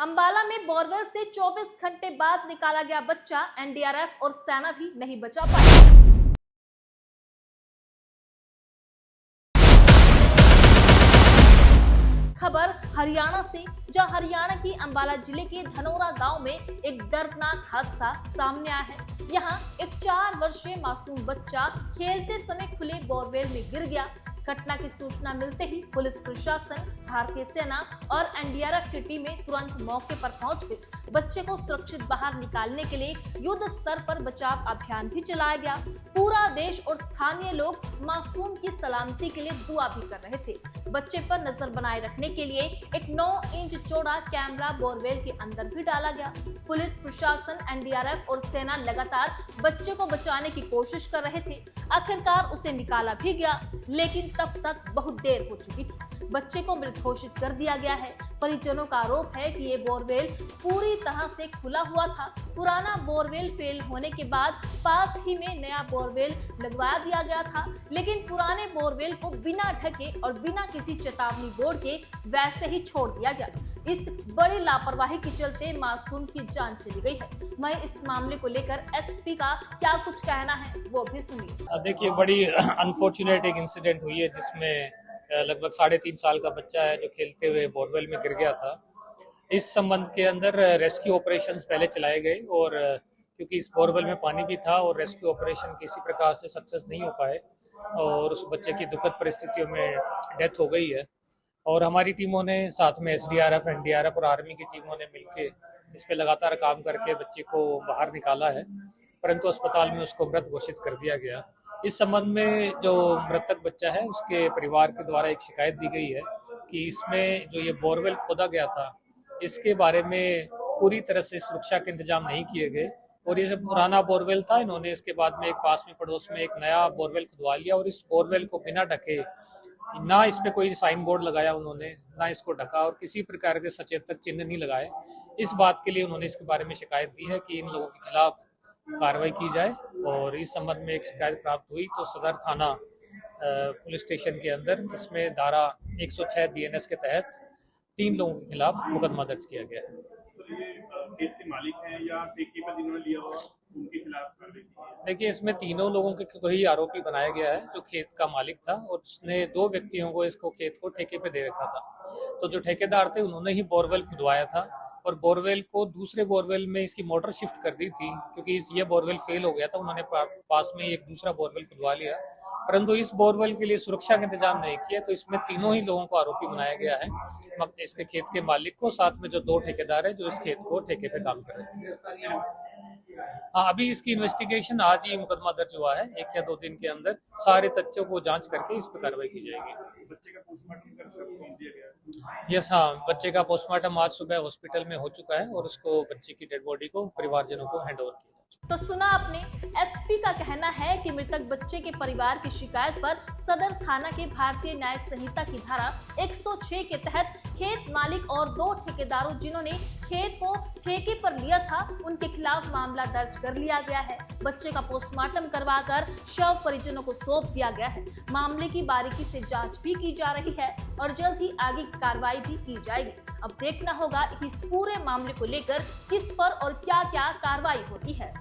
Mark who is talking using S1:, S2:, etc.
S1: अंबाला में बोरवेल से 24 घंटे बाद निकाला गया बच्चा, एनडीआरएफ और सेना भी नहीं बचा पाई। खबर हरियाणा से, जहां हरियाणा की अंबाला जिले के धनोरा गांव में एक दर्दनाक हादसा सामने आया है। यहां एक 4 वर्षीय मासूम बच्चा खेलते समय खुले बोरवेल में गिर गया। घटना की सूचना मिलते ही पुलिस प्रशासन, भारतीय सेना और एनडीआरएफ की टीमें तुरंत मौके पर पहुंच गई। बच्चे को सुरक्षित बाहर निकालने के लिए युद्ध स्तर पर बचाव अभियान भी चलाया गया। पूरा देश और स्थानीय लोग मासूम की सलामती के लिए दुआ भी कर रहे थे। बच्चे पर नजर बनाए रखने के लिए एक 9 इंच चौड़ा कैमरा बोरवेल के अंदर भी डाला गया। पुलिस प्रशासन, एनडीआरएफ और सेना लगातार बच्चे को बचाने की कोशिश कर रहे थे। आखिरकार उसे निकाला भी गया, लेकिन तब तक बहुत देर हो चुकी थी। बच्चे को मृत घोषित कर दिया गया है। परिजनों का आरोप है कि ये बोरवेल पूरी तरह से खुला हुआ था। पुराना बोरवेल फेल होने के बाद पास ही में नया बोरवेल लगवा दिया गया था, लेकिन पुराने बोरवेल को बिना ढके और बिना किसी चेतावनी बोर्ड के वैसे ही छोड़ दिया गया। इस बड़ी लापरवाही के चलते मासूम की जान चली गई है। मैं इस मामले को लेकर एसपी का क्या कुछ कहना है वो भी सुनिए।
S2: देखिए, बड़ी अनफॉर्चुनेट एक इंसिडेंट हुई है जिसमें लगभग 3.5 साल का बच्चा है जो खेलते हुए बोरवेल में गिर गया था। इस संबंध के अंदर रेस्क्यू ऑपरेशंस पहले चलाए गए और क्योंकि इस बोरवेल में पानी भी था और रेस्क्यू ऑपरेशन किसी प्रकार से सक्सेस नहीं हो पाए और उस बच्चे की दुखद परिस्थितियों में डेथ हो गई है। और हमारी टीमों ने साथ में एसडीआरएफ, एनडीआरएफ और आर्मी की टीमों ने मिलकर इस पे लगातार काम करके बच्चे को बाहर निकाला है, परंतु अस्पताल में उसको मृत घोषित कर दिया गया। इस संबंध में जो मृतक बच्चा है उसके परिवार के द्वारा एक शिकायत दी गई है कि इसमें जो ये बोरवेल खोदा गया था इसके बारे में पूरी तरह से सुरक्षा के इंतजाम नहीं किए गए और ये जो पुराना बोरवेल था, इन्होंने इसके बाद में एक पास में पड़ोस में एक नया बोरवेल खुदवा लिया और इस बोरवेल को बिना ढके, ना इस पे कोई साइन बोर्ड लगाया उन्होंने, ना इसको ढका और किसी प्रकार के सचेतक चिन्ह नहीं लगाए। इस बात के लिए उन्होंने इसके बारे में शिकायत दी है कि इन लोगों के खिलाफ कार्रवाई की जाए और इस संबंध में एक शिकायत प्राप्त हुई तो सदर थाना पुलिस स्टेशन के अंदर इसमें धारा 106 बीएनएस के तहत 3 लोगों के खिलाफ मुकदमा दर्ज किया गया है।
S3: तो ये खेत के मालिक हैं या ठेके पर जिन्होंने लिया हुआ उनके खिलाफ कार्रवाई की है?
S2: देखिए, इसमें तीनों लोगों को ही आरोपी बनाया गया है। जो खेत का मालिक था और उसने 2 व्यक्तियों को इसको खेत को ठेके पे दे रखा था, तो जो ठेकेदार थे उन्होंने ही बोरवेल खुदवाया था और बोरवेल को दूसरे बोरवेल में इसकी मोटर शिफ्ट कर दी थी क्योंकि ये बोरवेल फेल हो गया था। उन्होंने पास में एक दूसरा बोरवेल खुदवा लिया, परंतु इस बोरवेल के लिए सुरक्षा का इंतजाम नहीं किया, तो इसमें तीनों ही लोगों को आरोपी बनाया गया है। इसके खेत के मालिक को, साथ में जो 2 ठेकेदार है जो इस खेत को ठेके पे काम कर रहे थे। हाँ, अभी इसकी इन्वेस्टिगेशन, आज ही मुकदमा दर्ज हुआ है। 1 या 2 दिन के अंदर सारे तथ्यों को जांच करके इस पर कार्रवाई की जाएगी।
S3: बच्चे का पोस्टमार्टम कर भेज दिया गया है।
S2: यस, हाँ, बच्चे का पोस्टमार्टम आज सुबह हॉस्पिटल में हो चुका है और उसको, बच्चे की डेड बॉडी को परिवारजनों को हैंड ओवर किया।
S1: तो सुना आपने, एसपी का कहना है कि मृतक बच्चे के परिवार की शिकायत पर सदर थाना के भारतीय न्याय संहिता की धारा 106 के तहत खेत मालिक और 2 ठेकेदारों जिन्होंने खेत को ठेके पर लिया था उनके खिलाफ मामला दर्ज कर लिया गया है। बच्चे का पोस्टमार्टम करवाकर शव परिजनों को सौंप दिया गया है। मामले की बारीकी से जांच भी की जा रही है और जल्द ही आगे की कार्रवाई भी की जाएगी। अब देखना होगा कि इस पूरे मामले को लेकर किस पर और क्या क्या कार्रवाई होती है।